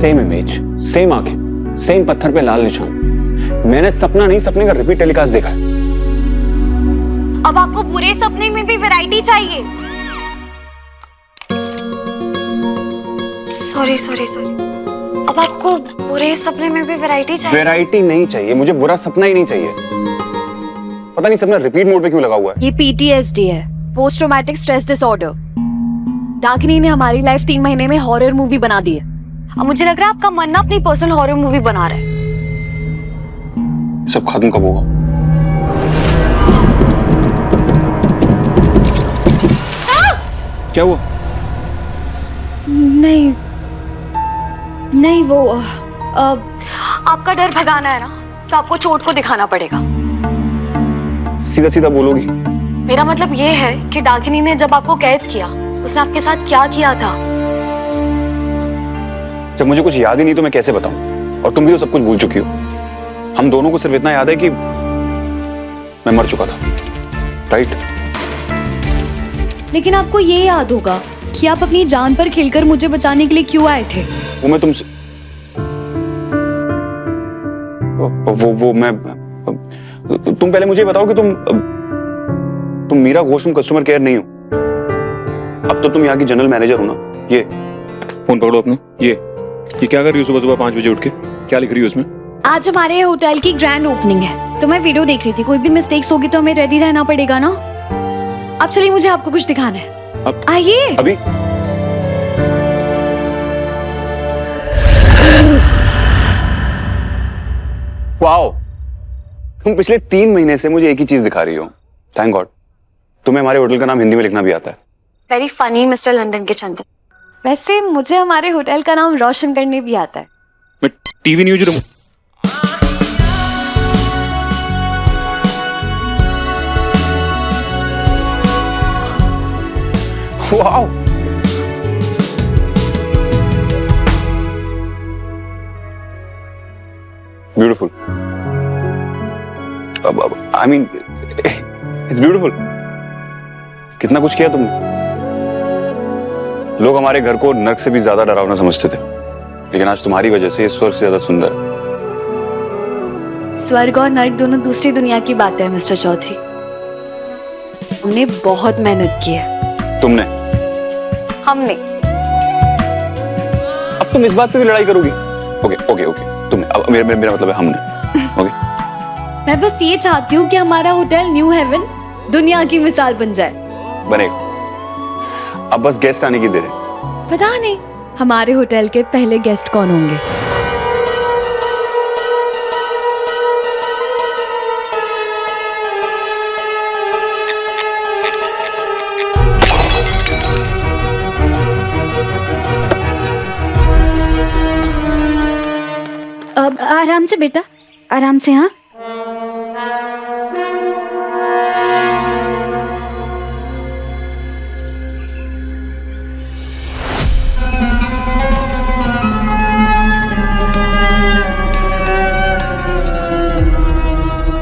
Same image, same आंखें, same पत्थर पे लाल निशान। मैंने सपना नहीं, सपने का रिपीट टेलीकास्ट देखा है। अब आपको पूरे सपने में भी वैरायटी चाहिए? सॉरी सॉरी सॉरी, अब आपको पूरे सपने में भी वैरायटी चाहिए? वैरायटी नहीं चाहिए मुझे, बुरा सपना ही नहीं चाहिए। पता नहीं सपना रिपीट मोड पे क्यों लगा हुआ है। ये PTSD है, पोस्ट ट्रॉमेटिक स्ट्रेस डिसऑर्डर। डाकिनी ने हमारी लाइफ 3 महीने में हॉरर मूवी बना दी है। अब मुझे लग रहा है आपका मन ना अपनी पर्सनल हॉरर मूवी बना रहा है। सब खत्म कब होगा? क्या हुआ? नहीं नहीं, वो आपका डर भगाना है ना, तो आपको चोट को दिखाना पड़ेगा। सीधा सीधा बोलोगी? मेरा मतलब ये है कि डाकिनी ने जब आपको कैद किया, उसने आपके साथ क्या किया था? जब मुझे कुछ याद ही नहीं तो मैं कैसे बताऊं? और तुम भी तो सब कुछ भूल चुकी हो। हम दोनों को सिर्फ इतना याद है कि मैं मर चुका था, राइट? लेकिन आपको ये याद होगा कि आप अपनी जान पर खेलकर मुझे बचाने के लिए क्यों आए थे? वो मैं तुमसे वो मैं तुम पहले मुझे बताओ कि तुम मीरा घोष, तुम कस्टमर केयर नहीं हो। अब तो तुम यहाँ की जनरल मैनेजर हो ना। ये फोन पकड़ो अपना। ये क्या कर रही हो सुबह सुबह 5 बजे उठ के? क्या लिख रही हो उसमें? आज हमारे होटल की ग्रैंड ओपनिंग है, तो मैं वीडियो देख रही थी। कोई भी मिस्टेक्स होगी तो हमें रेडी रहना पड़ेगा ना। अब चलिए, मुझे आपको कुछ दिखाना है। अब आइए। अभी वाओ, तुम पिछले 3 महीने से मुझे एक ही चीज दिखा रही हो। थैंक गॉड तुम्हें हमारे होटल का नाम हिंदी में लिखना भी आता है। वेरी फनी मिस्टर लंदन के चंदन। वैसे मुझे हमारे होटल का नाम रोशन करने भी आता है। मैं TV news wow, beautiful. I mean it's beautiful. कितना कुछ किया तुमने। लोग हमारे घर को नर्क से भी ज्यादा डरावना समझते थे, लेकिन आज तुम्हारी वजह से ये स्वर्ग से ज्यादा सुंदर है। स्वर्ग और नर्क दोनों दूसरी दुनिया की बात है मिस्टर चौधरी। हमने बहुत मेहनत की है। तुमने? हमने। अब तुम इस बात पे भी लड़ाई करोगी? ओके ओके ओके, तुमने। अब मेरा मतलब है हमने। ओके। मैं बस ये चाहती हूँ कि हमारा होटल न्यू हेवन दुनिया की मिसाल बन जाए। बनेगा। अब बस गेस्ट आने की देर है। पता नहीं हमारे होटल के पहले गेस्ट कौन होंगे। अब आराम से बेटा, आराम से। हाँ,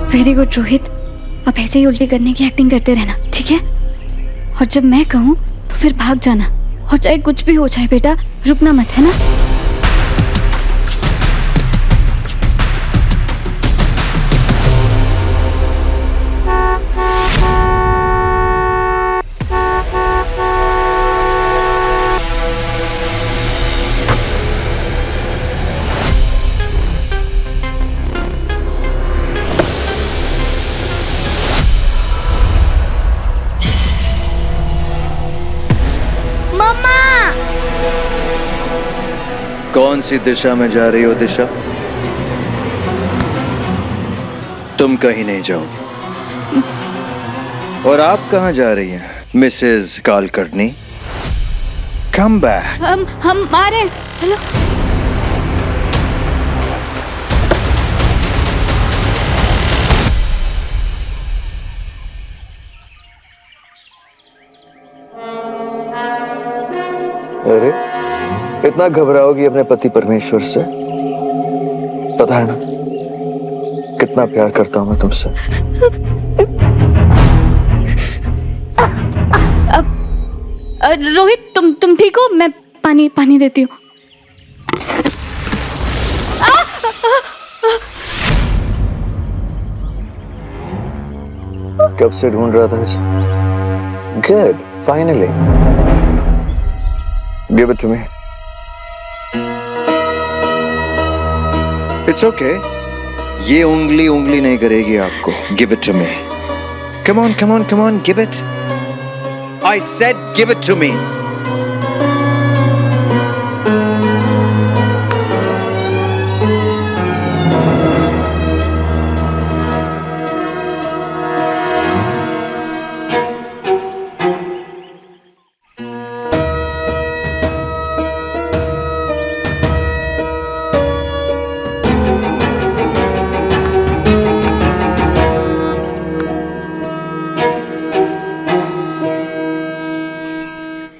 वेरी गुड रोहित। अब ऐसे ही उल्टी करने की एक्टिंग करते रहना, ठीक है? और जब मैं कहूँ तो फिर भाग जाना, और चाहे कुछ भी हो जाए बेटा, रुकना मत, है ना? कौन सी दिशा में जा रही हो दिशा? तुम कहीं नहीं जाओगी। और आप कहां जा रही हैं मिसेस कालकर्णी? Come back. हम आ रहे हैं, चलो। अरे इतना घबराओगी अपने पति परमेश्वर से? पता है ना कितना प्यार करता हूं मैं तुमसे। रोहित, तुम ठीक हो? मैं पानी देती हूँ। कब से ढूंढ रहा था इसे। Good, finally. Give it to me. It's okay, ये उंगली उंगली नहीं करेगी आपको। Give it to me. Come on come on come on, give it. I said give it to me.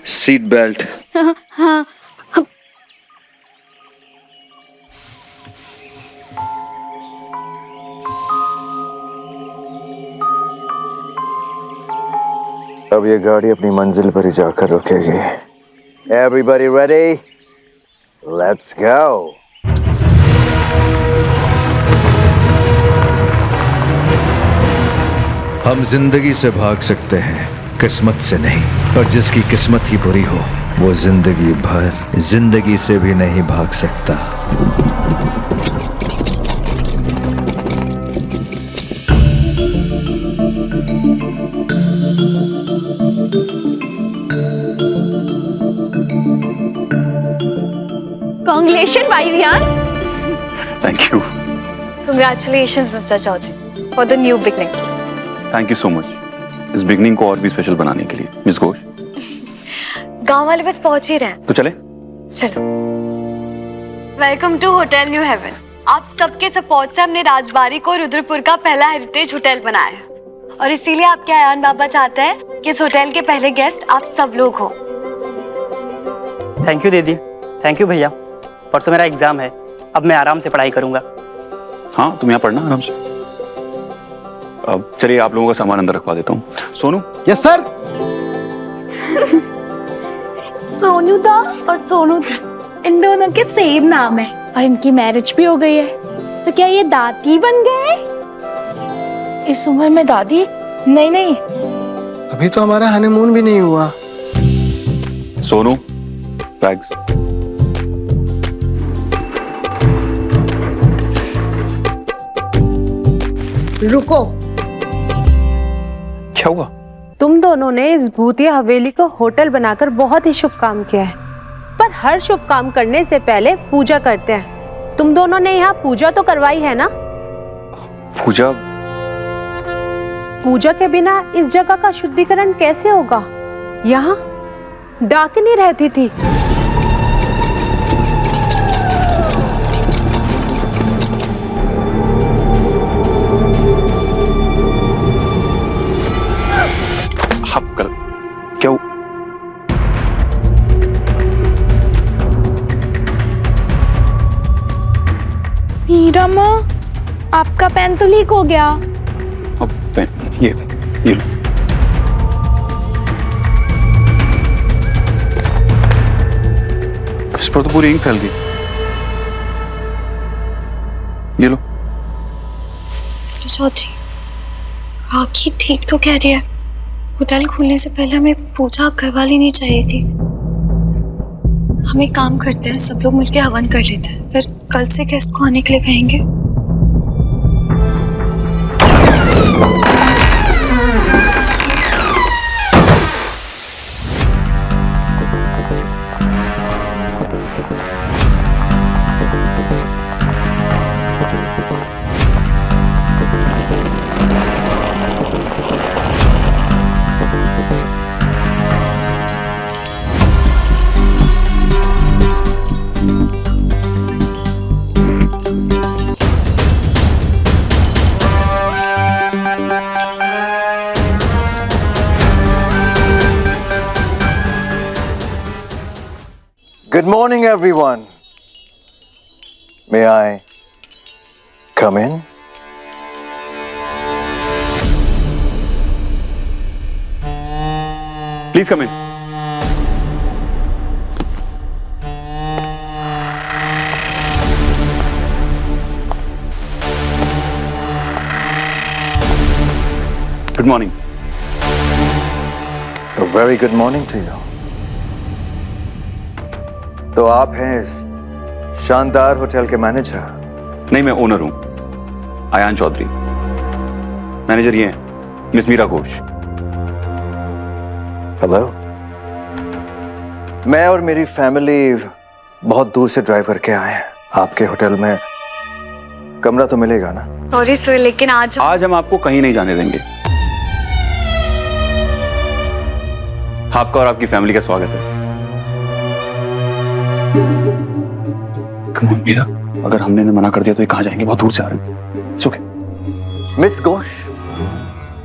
Seat belt. हाँ। अब ये गाड़ी अपनी मंजिल पर ही जाकर रुकेगी। Everybody ready? Let's go. हम जिंदगी से भाग सकते हैं, किस्मत से नहीं। पर जिसकी किस्मत ही बुरी हो, वो जिंदगी भर जिंदगी से भी नहीं भाग सकता। Congratulations, भाई Riyan. Thank you. Congratulations, Mr. Chaudhary, for the new beginning. Thank you so much इस बिगनिंग को और भी स्पेशल बनाने के लिए। मिस घोष, गांव वाले बस पहुंच ही रहे हैं। तो चले। चलो। Welcome to hotel new haven. आप सबके सपोर्ट से हमने राजबाड़ी को रुद्रपुर का पहला हेरिटेज होटल बनाया है, और इसीलिए आपके आयान बाबा चाहते हैं कि इस होटल के पहले गेस्ट आप सब लोग हो। थैंक यू दीदी। थैंक यू भैया। परसों मेरा एग्जाम है, अब मैं आराम से पढ़ाई करूंगा। हाँ, तुम यहाँ पढ़ना आराम से। अब चलिए, आप लोगों का सामान अंदर रखवा देता हूँ। सोनू। Yes sir. सोनू दा और सोनू दी, इन दोनों के सेम नाम है और इनकी मैरिज भी हो गई है, तो क्या ये दादी बन गए? इस उम्र में दादी? नहीं नहीं, अभी तो हमारा हनीमून भी नहीं हुआ। सोनू, बैग्स। रुको, क्या हुआ? तुम दोनों ने इस भूतिया हवेली को होटल बनाकर बहुत ही शुभ काम किया है, पर हर शुभ काम करने से पहले पूजा करते हैं। तुम दोनों ने यहाँ पूजा तो करवाई है ना? पूजा? पूजा के बिना इस जगह का शुद्धिकरण कैसे होगा? यहाँ डाकिनी रहती थी। आप कर क्या? मीरा माँ, आपका पेन तो लीक हो गया। अब पेन, ये लो। इस पर तो पूरी इंक फैल गई। ये लो। मिस्टर चौधरी, आखिर ठीक तो कह रही है। होटल खुलने से पहले हमें पूजा करवा लेनी चाहिए थी। हम एक काम करते हैं, सब लोग मिलकर हवन कर लेते हैं, फिर कल से गेस्ट को आने के लिए कहेंगे। Good morning, everyone. May I come in? Please come in. Good morning. Very good morning to you. तो आप हैं इस शानदार होटल के मैनेजर? नहीं, मैं ओनर हूं, आयान चौधरी। मैनेजर ये हैं मिस मीरा घोष। हेलो। मैं और मेरी फैमिली बहुत दूर से ड्राइव करके आए हैं। आपके होटल में कमरा तो मिलेगा ना? सॉरी सर, लेकिन आज हम आपको कहीं नहीं जाने देंगे। आपका और आपकी फैमिली का स्वागत है। कम ऑन मीरा, अगर हमने इन्हें मना कर दिया तो ये कहाँ जाएंगे? बहुत दूर से आ रहे हैं। It's okay। Miss Ghosh,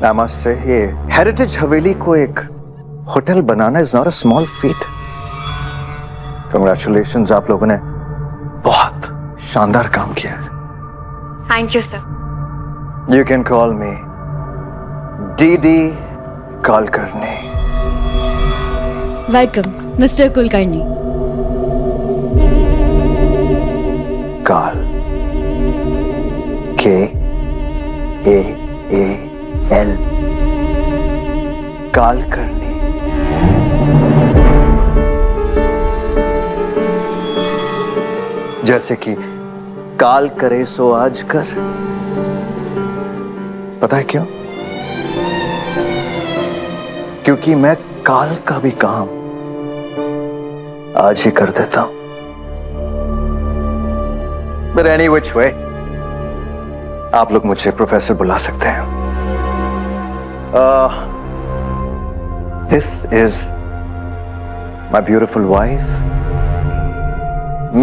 I must say, ये हेरिटेज हवेली को एक hotel banana is not a small feet. Congratulations, आप लोगों ने बहुत शानदार काम किया है। Thank you sir. You can call me DD Kulkarni. Welcome mister Kulkarni. काल, KAAL, कुलकर्णी। जैसे कि काल करे सो आज कर। पता है क्यों? क्योंकि मैं काल का भी काम आज ही कर देता हूं। But any which way, आप लोग मुझे प्रोफेसर बुला सकते हैं। This is my beautiful wife,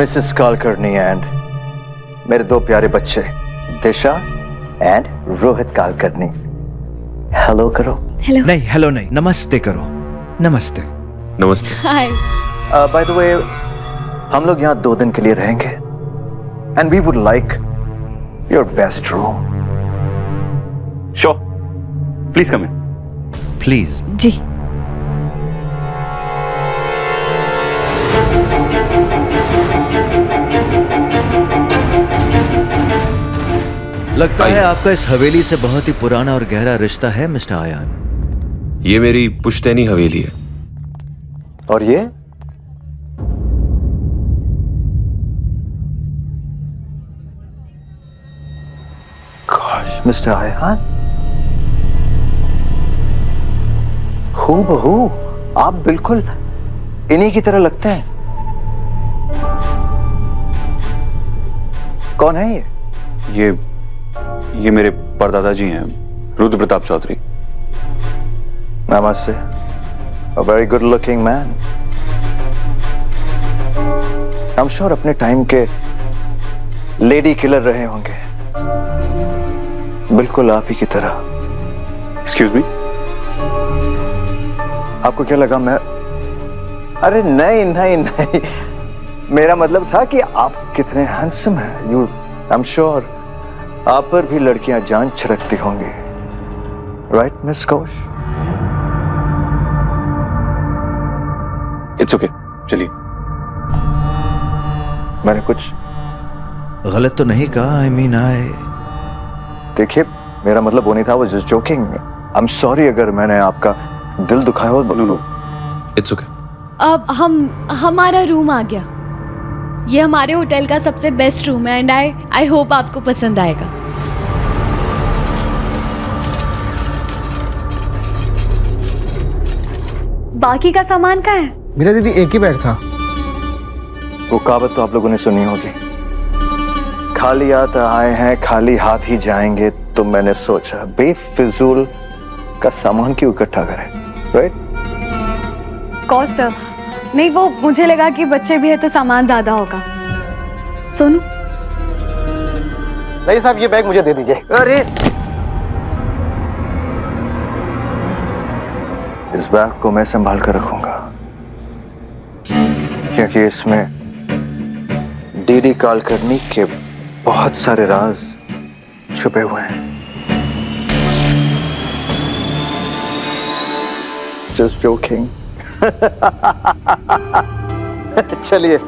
Mrs. Kulkarni, and मेरे दो प्यारे बच्चे दिशा एंड रोहित कुलकर्णी। हेलो करो। हेलो। नहीं हेलो नहीं, नमस्ते करो। नमस्ते। नमस्ते। हाय। बाय द वे, हम लोग यहाँ 2 दिन के लिए रहेंगे and we would like your best room. Sure, please come in. Please. जी। लगता है आपका इस हवेली से बहुत ही पुराना और गहरा रिश्ता है मिस्टर आयान। ये मेरी पुश्तैनी हवेली है। और ये मिस्टर आयान, हूबहू आप बिल्कुल इन्हीं की तरह लगते हैं। कौन है ये? ये मेरे परदादा जी हैं, रुद्र प्रताप चौधरी। नमस्ते। A very good looking man. I'm sure अपने टाइम के लेडी किलर रहे होंगे, बिल्कुल आप ही की तरह। एक्सक्यूज मी, आपको क्या लगा मैं? अरे नहीं नहीं नहीं, मेरा मतलब था कि आप कितने हैंडसम हैं। यू, आई एम श्योर आप पर भी लड़कियां जान छिड़कती होंगी, right miss Ghosh? It's okay, चलिए। मैंने कुछ गलत तो नहीं कहा? आई मीन देखिए, मेरा मतलब वो नहीं था, वो just joking. I am sorry अगर मैंने आपका दिल दुखाया हो। No no, it's okay. अब हमारा रूम आ गया। ये हमारे होटल का सबसे बेस्ट रूम है एंड आई होप आपको पसंद आएगा। बाकी का सामान कहाँ है? मेरा दीदी एक ही बैग था। वो कहावत तो आप लोगों ने सुनी होगी, खाली हाथ आए हैं खाली हाथ ही जाएंगे। तो मैंने सोचा बेफिजूल का सामान क्यों इकट्ठा करें, राइट? कौन सर? नहीं, वो मुझे लगा कि बच्चे भी है तो सामान ज्यादा होगा। सोनू। नहीं साहब, ये बैग मुझे दे दीजिए। अरे इस बैग को मैं संभाल कर रखूंगा, क्योंकि इसमें डीडी कुलकर्णी के बहुत सारे राज छुपे हुए हैं। Just joking. चलिए,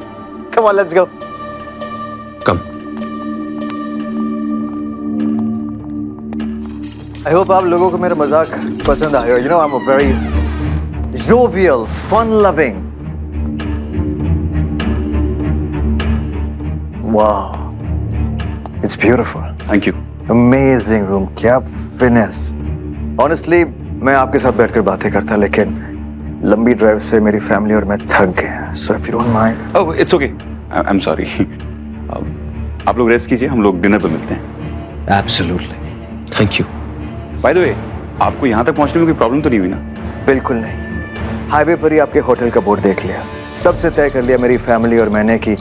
come on, let's go. Come. I hope आप लोगों को मेरा मजाक पसंद आया। You know I am a very jovial, fun loving. वाह, it's beautiful. Thank you. Amazing room, क्या फिनेस। ऑनेस्टली मैं आपके साथ बैठकर बातें करता, लेकिन लंबी ड्राइव से मेरी फैमिली और मैं थक गए। So if you don't mind. Oh it's okay, I am sorry. आप लोग रेस्ट कीजिए, हम लोग डिनर पे मिलते हैं। Absolutely. Thank you. By the way, आपको यहाँ तक पहुँचने में कोई प्रॉब्लम तो नहीं हुई ना? बिल्कुल नहीं। हाईवे पर ही आपके होटल का बोर्ड देख लिया, तब से तय कर लिया मेरी फैमिली और मैंने कि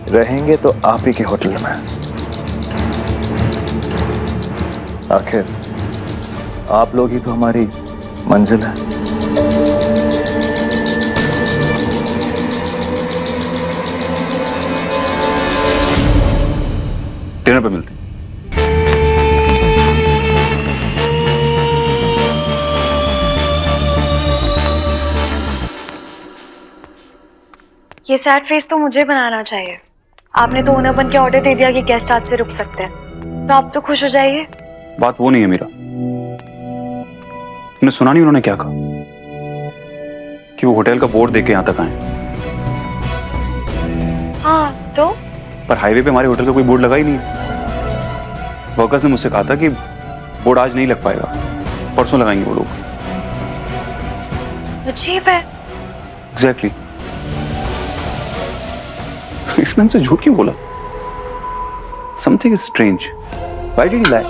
रहेंगे तो आप ही के होटल में। आखिर आप लोग ही तो हमारी मंजिल है। डिनर पे मिलते हैं। ये सैड फेस तो मुझे बनाना चाहिए। आपने तो ओनर बन के ऑर्डर दे दिया कि गेस्ट आज से रुक सकते हैं, तो आप तो खुश हो जाइए। बात वो नहीं है मीरा। तुमने सुना नहीं उन्होंने क्या कहा? कि वो होटल का बोर्ड देख के यहाँ तक आए। हाँ तो? पर हाईवे पे हमारे होटल का कोई बोर्ड लगा ही नहीं है। वर्कर्स ने मुझसे कहा था कि बोर्ड आज नहीं लग पाएगा, परसों लगाएंगे वो लोग। अजीब है। एग्जैक्टली। इसने हमसे झूठ क्यों बोला? Something is strange. Why did he lie?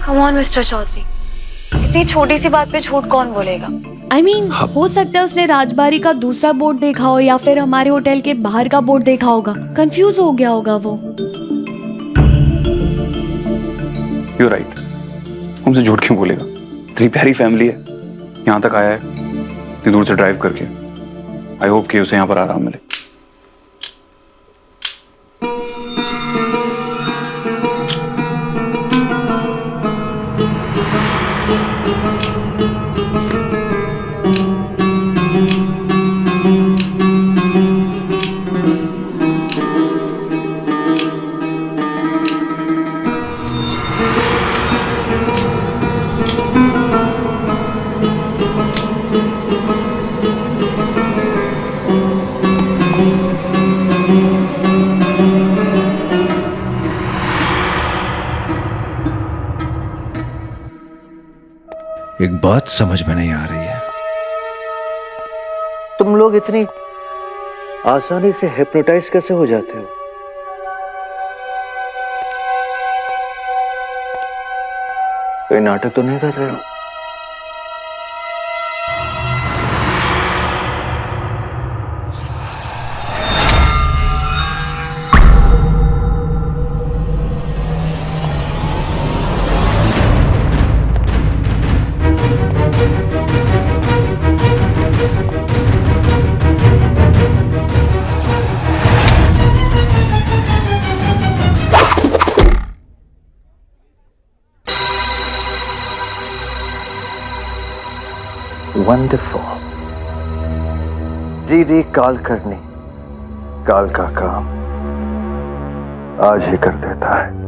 Come on mister Chaudhary, इतनी छोटी सी बात पे झूठ कौन बोलेगा? I mean, हो सकता है उसने राजबारी का दूसरा बोर्ड देखा हो या फिर हमारे होटल के बाहर का बोर्ड देखा होगा, कंफ्यूज हो गया होगा वो। You're right. हमसे झूठ क्यों बोलेगा? इतनी प्यारी फैमिली है, यहाँ तक आया है इतनी दूर से ड्राइव करके। आई होप कि उसे यहाँ पर आराम मिले। एक बात समझ में नहीं आ रही है। तुम लोग इतनी आसानी से हिप्नोटाइज कैसे हो जाते हो? कोई नाटक तो नहीं कर रहे हो? वंडरफुल। जी काल करनी, काल का काम आज ही कर देता है।